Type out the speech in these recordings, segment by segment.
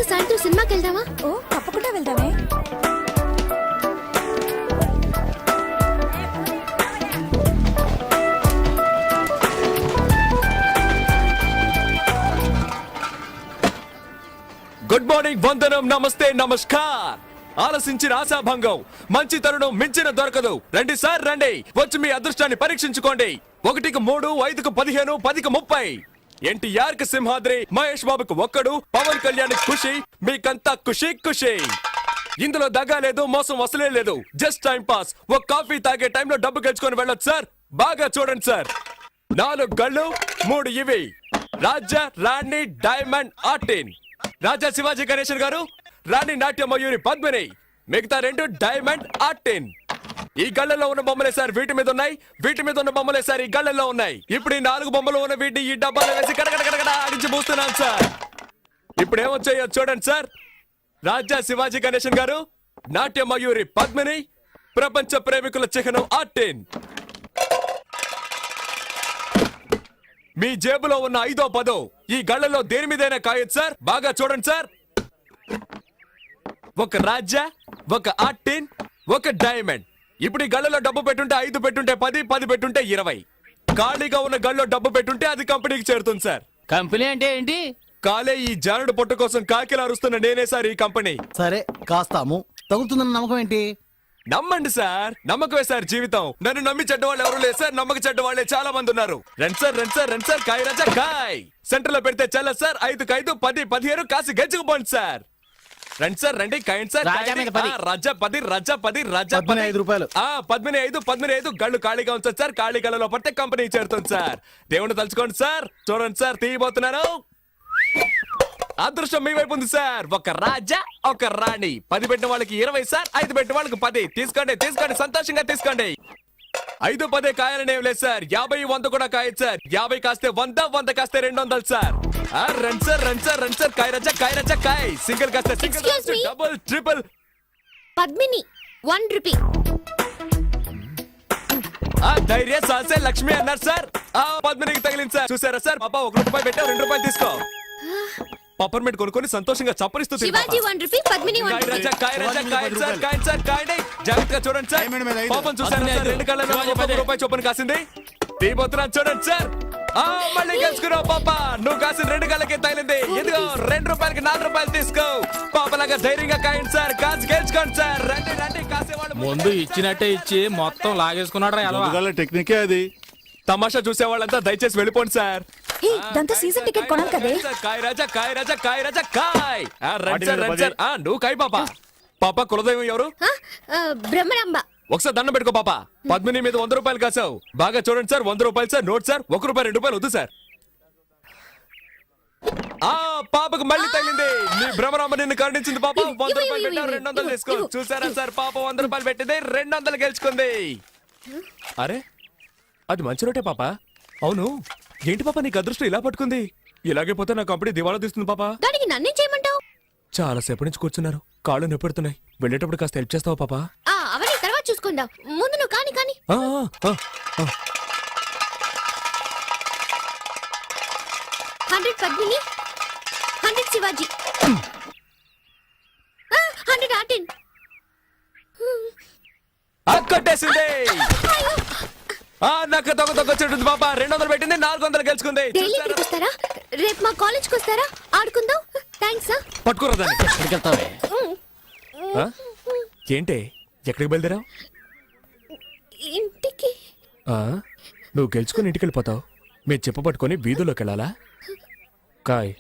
సాయంత్రం సినిమాకి వెళ్దామా? ఓ తప్పకుండా వెళ్దామే. గుడ్ మార్నింగ్, వందనం, నమస్తే, నమస్కార్. ఆలసించిన ఆశాభంగం, మంచి తరుణం మించిన దొరకదు. రండి సార్ రండి, వచ్చి మీ అదృష్టాన్ని పరీక్షించుకోండి. 1కి 3, 5కి 15, 10కి 30. ఎన్టీఆర్ కి సింహాద్రి, మహేష్ బాబుకు ఒక్కడు, పవన్ కళ్యాణ్ ఖుషి, మీకంతా ఖుషి ఖుషి. ఇందులో దగా లేదు, మోసం అసలే లేదు. Just time pass. ఒక కాఫీ తాగే టైంలో డబ్బు గెలుచుకొని వెళ్ళొచ్చు సార్. బాగా చూడండి సార్. 4 గళ్ళు, 3 ఇవి. రాజా, రాణి, డైమండ్, ఆర్టిన్. రాజా శివాజీ గణేశన్ గారు, రాణి నాట్య మయూరి పద్మిని, మిగతా 2 డైమండ్, ఆర్టిన్. ఈ గళ్ళలో ఉన్న బొమ్మలే సార్ వీటి మీద ఉన్నాయి, వీటి మీద ఉన్న బొమ్మలే సార్ ఈ గళ్ళలో ఉన్నాయి. ఇప్పుడు ఈ 4 బొమ్మలు ఉన్న వీటిని ఈ డబ్బాలో వేసి కడగడ ఆడించి మూస్తున్నాను సార్. ఇప్పుడు ఏమొచ్చాయో చూడండి సార్. రాజా శివాజీ గణేశన్ గారు, నాట్య మయూరి పద్మిని, ప్రపంచ ప్రేమికుల చిహ్నం ఆర్టిన్. మీ జేబులో ఉన్న 5వ 10 ఈ గళ్ళలో దేని మీదైనా కాయొచ్చు సార్. బాగా చూడండి సార్. ఒక రాజా, ఒక ఆర్టిన్, ఒక డైమండ్. ఇప్పుడు ఈ గళ్ళలో డబ్బు పెట్టుంటే 5 పెట్టుంటే 10, 10 పెట్టుంటే 20. ఖాళీగా ఉన్న గళ్ళలో డబ్బు పెట్టుంటే అది కంపెనీకి చేరుతుంది సార్. కంపెనీ అంటే ఏంటి? కాలే ఈ జానుడు పొట్టు కోసం కాకిలా అరుస్తున్న నేనే సార్ ఈ కంపెనీ. సరే కాస్తాము, తగులుతుందన్న నమ్మకం ఏంటి? నమ్మండి సార్, నమ్మకమే సార్ జీవితం. నన్ను నమ్మి చెడ్డ వాళ్ళు ఎవరు లేదు సార్, నమ్మక చెడ్డ వాళ్ళే చాలా మంది ఉన్నారు. రండి సార్ రండి సార్ రండి సార్, కాయ రాజా కాయ్. సెంటర్ లో పెడితే చల్ల సార్. 5కి 5, 10, 15 కాసి గెలుచుకుపోండి సార్. రండి సార్ రండి, కాయండి సార్. రాజా మీద 10. రాజా 10, రాజా 10, రాజా 15 రూపాయలు. 15, 15 గళ్ళు ఖాళీగా ఉంచండి సార్. ఖాళీ గళ్ళలో పడితే కంపెనీ చేరుతుంది సార్. దేవుని తలుచుకోండి సార్. చూడండి సార్, తీయబోతున్నాను. అదృష్టం మీ వైపు ఉంది సార్. ఒక రాజా, ఒక రాణి. 10 పెట్టిన వాళ్ళకి 20 సార్, 5 పెట్టిన వాళ్ళకి 10. తీసుకోండి తీసుకోండి, సంతోషంగా తీసుకోండి. 5, 10 కాయాలని ఏం లేదు సార్. 50, 100 కూడా కాయచ్చు సార్. 50 కాస్తే 100, 100 కాస్తే 200 సార్. రండి సార్ రండి సార్ రండి సార్, కాయ రాజా కాయ రాజా కాయ్. సింగిల్ కాస్తే single, Excuse me? Double, triple. Padmini 1 rupee. ధైర్య సాసే లక్ష్మి అన్నారు సార్. పద్మినికి తగిలింది సార్. చూసారా సార్, పాప 1 రూపాయి పెట్టావు, 2 రూపాయలు తీసుకో. పప్పర్మెంట్ కొనుక్కొని సంతోషంగా చప్పరిస్తూ శివాజీ 1 రూపీ, పద్మిని 1 రూపీ. జాగ్రత్తగా చూడండి సార్. పాపం చూసారా సార్, 2 కళ్ళలో 1 రూపాయి చొప్పున కాసింది. తీబోతున్నా చూడండి సార్. మళ్ళీ గెలుచుకున్నావు పాప. నువ్వు కాసిన 2 కళ్ళకే తగిలింది. ఇదిగో 2 రూపాయలకి 4 రూపాయలు తీసుకో. పాపలాగా ధైర్యంగా కాయండి సార్. కాసి గెలుచుకోండి సార్. రండి రండి, కాసేవాళ్ళు ముందు ఇచ్చినట్టే ఇచ్చి మొత్తం లాగేసుకున్నాడు. టెక్నికే అది. తమాషా చూసే వాళ్ళంతా దయచేసి వెళ్ళిపోండి సార్. హే, దాంతో సీజన్ టికెట్ కొనాలి కదే. కాయ్ రాజా కాయ్ రాజా కాయ్ రాజా కాయ్. రండి సార్ రండి సార్. నువ్వు కాయ్ పాప. పాప కులదైవం ఎవరు? బ్రహ్మరాంబ. ఒకసారి దండం పెట్టుకో పాప. పద్మిని మీద 100 రూపాయలు కాసావు. బాగా చూడండి సార్. 100 రూపాయలు సార్. Note sir. 1 రూపాయి 2 రూపాయలు వద్దు సార్. పాపకు మళ్ళీ తగిలింది. నీ భ్రమరాంబ నిన్ను కరుణించింది పాప. 100 రూపాయలు పెట్టావు, 200 తీసుకో. చూసారా సార్, పాప 100 రూపాయలు పెట్టింది, 200 గెలుచుకుంది. అరే, అది మంచి రోటే పాప. అవును, ఏంటి పాప నీకు అదృష్టం ఇలా పట్టుకుంది? ఇలాగే పోతే నా కంపెనీ దివాళా తీస్తుంది పాప. దానికి నన్నేం చేయమంటావు? చాలా సేపటి నుంచి కూర్చున్నారు, కాళ్ళు నొప్పెడుతున్నాయి. వెళ్ళేటప్పుడు కాస్త హెల్ప్ చేస్తావా పాప? అవన్నీ తర్వాత చూసుకుందాం. ముందు నువ్వు కాని కాని. 100 పద్మిని, 100 శివాజీ, 100 ఆర్టిన్. కొట్టేసింది. నాకు దొంగ చెట్టుంది పాప. 200 పెట్టింది, 400 గెలుచుకుంది. డైలీ ఇక్కడికి వస్తారా? రేపు మా కాలేజ్కి వస్తారా? ఆడుకుందాం. థ్యాంక్స్. పట్టుకోరా దాన్ని. ఏంటే, ఎక్కడికి బయలుదేరావు? ఇంటికి. నువ్వు గెలుచుకుని ఇంటికి వెళ్ళిపోతావు. మీరు చెప్పు పట్టుకొని వీధుల్లోకి వెళ్ళాలా? కాయ్.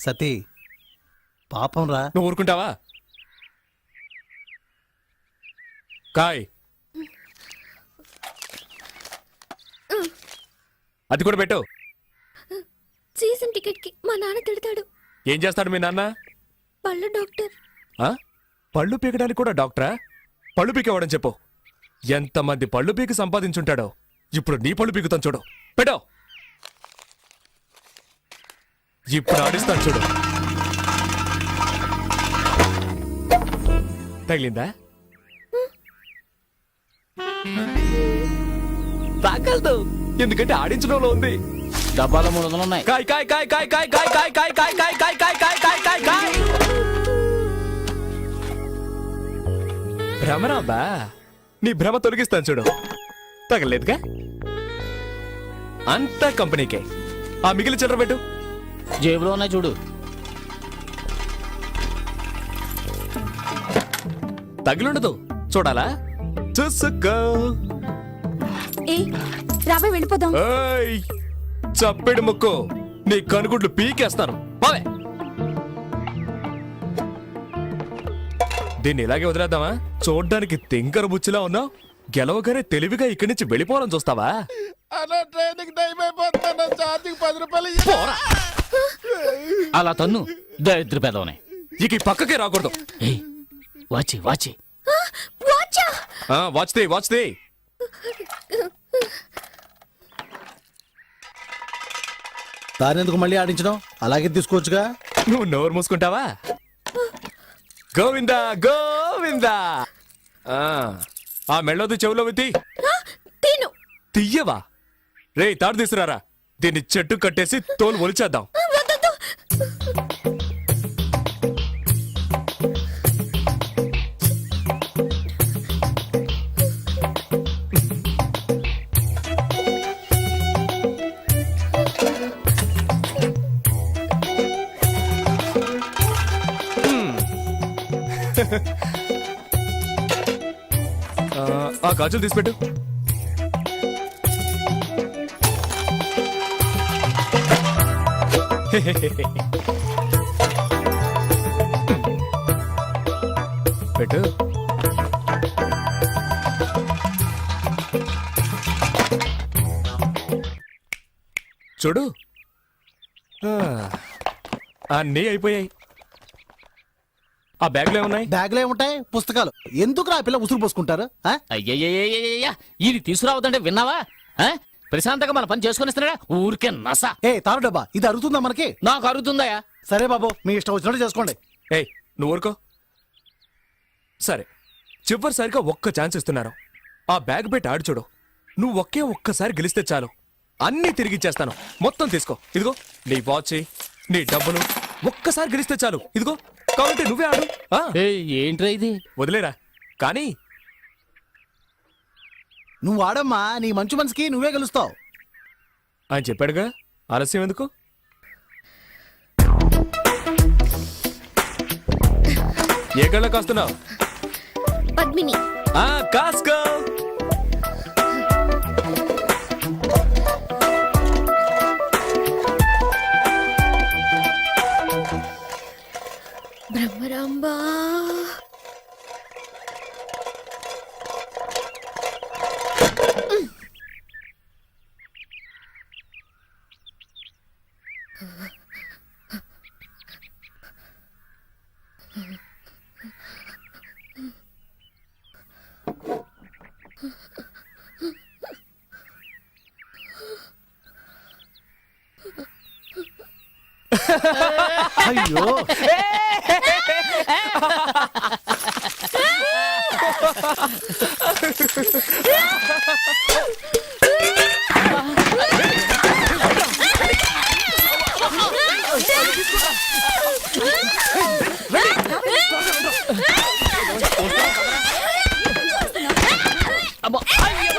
సతీ, పాపం రా. నువ్వు ఊరుకుంటావా? కాయ్. అది కూడా పెట్టు. సీజన్ టికెట్ కి మా నాన్న తిడతాడు. ఏం చేస్తాడు మీ నాన్న? పళ్ళు డాక్టర్. పళ్ళు పీకడానికి కూడా డాక్టరా? పళ్ళు పీకేవాడని చెప్పు. ఎంతమంది పళ్ళు పీకి సంపాదించుంటాడో. ఇప్పుడు నీ పళ్ళు పీకుతాను చూడు. పెట్టో. ఇప్పుడు ఆడిస్తాను చూడు. తగిలిందా? తాగలదు, ఎందుకంటే ఆడించడంలో ఉంది. డబ్బాలో 300 ఉన్నాయి. కాయ్ కాయ్ కాయ్ కాయ్ కాయ్ కాయ్ కాయ్ కాయ్ కాయ్ కాయ్ కాయ్ కాయ్ కాయ్ కాయ్ కాయ్ కాయ్. భ్రమరాంబా, నీ భ్రమ తొలగిస్తాను చూడు. తగలేదుగా? అంతా కంపెనీకే. ఆ మిగిలిన చిల్లర పెట్టు. జేబులో ఉన్నాయి చూడు. తగిలుండదు, చూడాలా? చూసుకో. ఏ రాబోయ్ వెళ్ళిపోదాం. ఏయ్, చప్పెడు ముక్కు, నీ కనుగుడ్లు పీకేస్తాను. బావే, దీన్ని ఇలాగే వదిలేద్దామా? చూడ్డానికి తింకర బుచ్చిలా ఉన్నావు. గెలవగానే తెలివిగా ఇక్కడి నుంచి వెళ్ళిపోవాలని చూస్తావా? పోరా. అలా తన్ను దరిద్ర పెదవనే. ఇక ఈ పక్కకే రాకూడదు. ఏయ్, వాచి వాచి. వాచా వాచ్దే వాచ్దే. దారెందుకు మళ్ళీ ఆడించడం? అలాగే తీసుకోవచ్చుగా. నువ్వు నోరు మూసుకుంటావా? గోవిందా గోవిందా. ఆ మెళ్ళొద్దు, చెవులో విత్తి. తిను. తియ్యవా? రే, తాడు తీసుకురారా. దీన్ని చెట్టు కట్టేసి తోలు ఒలిచేద్దాం. వద్దొద్దు. ఆ గాజులు తీసిపెట్టు. పెట్టు. చూడు, అన్నీ అయిపోయాయి. ఆ బ్యాగ్లో ఏమున్నాయి? బ్యాగ్ లో ఏముంటాయి? పుస్తకాలు. ఎందుకు ఆ పిల్ల ఉసురు పోసుకుంటారు? ఆ? అయ్యయ్యయ్యయ్యయ్య, ఇది తీసుకురావద్దంటే విన్నావా? ఆ? ప్రశాంతంగా మన పని చేసుకునిస్తున్నాడా? ఊరికే నస. ఏ తారు డబ్బా, ఇది అరుగుతుందా మనకి? నాకు అరుగుతుందయా. సరే బాబు, మీ ఇష్టం వచ్చినట్టు చేసుకోండి. ఏయ్, నువ్వు ఊరుకో. సరే, చివరిసారిగా ఒక్క ఛాన్స్ ఇస్తున్నాను. ఆ బ్యాగ్ పెట్టి ఆడు చూడు. నువ్వు ఒక్కసారి గెలిస్తే చాలు, అన్నీ తిరిగిచ్చేస్తాను. మొత్తం తీసుకో. ఇదిగో నీ వాచ్, నీ డబ్బులు. ఒక్కసారి గెలిస్తే చాలు. ఇదిగో, కాబట్టి నువ్వే ఆడు. ఏంట్రా ఇది? వదిలేరా. కానీ నువ్వు ఆడమ్మా, నీ మంచి మనసుకి నువ్వే గెలుస్తావు. ఆయన చెప్పాడుగా, ఆలస్యం ఎందుకు? ఏ గళ్ళ కాస్తున్నావు? పద్మిని. కాస్కో. బ్రహ్మరాంబా. అయ్యో, అబ్బా, అయ్యో.